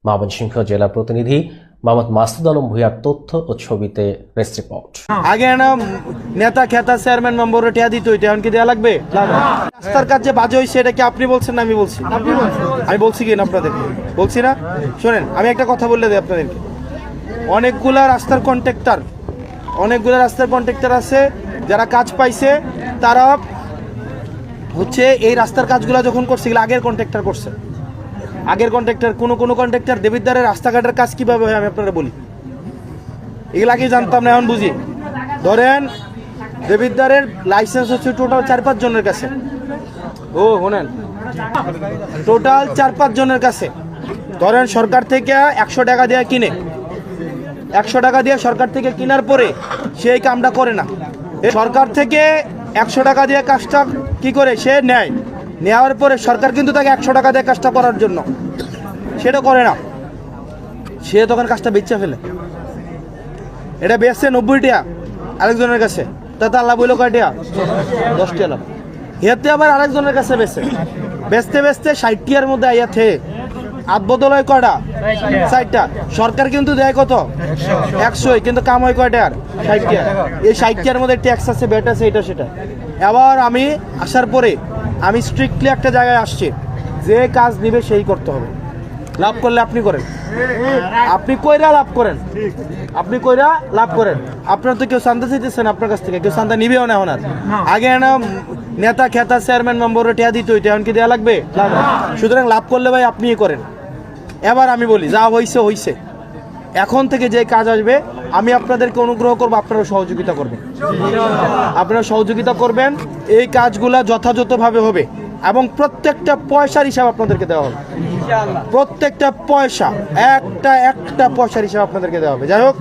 ময়মনসিংহ জেলা প্রতিনিধি মোহাম্মদ মাসুদ আলম ভূঁইয়ার তথ্য ও ছবিতে প্রেস রিপোর্ট। আগে না নেতা খেতা চেয়ারম্যান মেম্বার টিয়া দিত, এখন কি দেওয়া লাগবে? রাস্তার কাজ যে বাজে হয়েছে এটা কি আপনি বলছেন না আমি বলছি? আমি বলছি কি না আপনাদের বলছি না? শোনেন, আমি একটা কথা বললে দিই আপনাদেরকে। অনেকগুলা রাস্তার কন্ট্রাক্টর আছে যারা কাজ পাইছে, তারা হচ্ছে এই রাস্তার কাজগুলো যখন করছে এগুলো আগের কন্ট্রাক্টর করছে। আগের কন্ট্রাক্টর কোনো কন্ট্রাক্টর দেবিদ্বারের রাস্তাঘাটের কাজ কিভাবে হয় আমি আপনারা বলি, এগুলো আগে জানতাম না, এখন বুঝি। ধরেন দেবিদ্বারের লাইসেন্স হচ্ছে টোটাল 4-5 জনের কাছে। শোনেন, টোটাল 4-5 জনের কাছে। ধরেন সরকার থেকে 100 টাকা দিয়ে কিনে, 100 টাকা দিয়ে সরকার থেকে কেনার পরে সেই কামটা করে না। সরকার থেকে 100 টাকা দিয়ে কাজটা কি করে সে নেয়, নেওয়ার পরে সরকার কিন্তু তাকে 100 টাকা দিয়ে কাজটা করার জন্য সেটা করে না, সে তখন কাজটা বেচে ফেলে। এটা বেচছে 90 টাকা আরেকজনের কাছে, তাতে আল্লাহ বইল কয় টাকা? 10 টাকা লাভ। হেতে আবার আরেকজনের কাছে বেচতে 60 টাকার মধ্যে আইয়া থে আট বদল হয় কয়টা? 60টা। সরকার কিন্তু দেয় কত? 100, কিন্তু কাম হয় কয়টা? 60 টাকা। এই 60 টাকার মধ্যে ট্যাক্স আছে, ব্যাট আছে, এটা সেটা। এবার আমি আসার পরে আমি স্ট্রিক্টলি একটা জায়গায় আসছি, যে কাজ নিবে সেই করতে হবে। লাভ করলে আপনি করেন, আপনি কইরা লাভ করেন, আপনার তো কেউ চান্দা চাইতেছেন আপনার কাছ থেকে, কেউ চান্দা নিবেও না। এখন আর আগে না নেতা খেতা চেয়ারম্যান মেম্বার টিয়া দিত, এখন কি দেওয়া লাগবে? সুতরাং লাভ করলে ভাই আপনিই করেন। এবার আমি বলি, যা হইছে, এখন থেকে যে কাজ আসবে আমি আপনাদেরকে অনুগ্রহ করবো, আপনারা সহযোগিতা করবেন। এই কাজগুলা যথাযথভাবে হবে এবং প্রত্যেকটা পয়সার হিসাব আপনাদেরকে দেওয়া হবে। প্রত্যেকটা পয়সা, একটা পয়সার হিসাব আপনাদেরকে দেওয়া হবে। যাই হোক,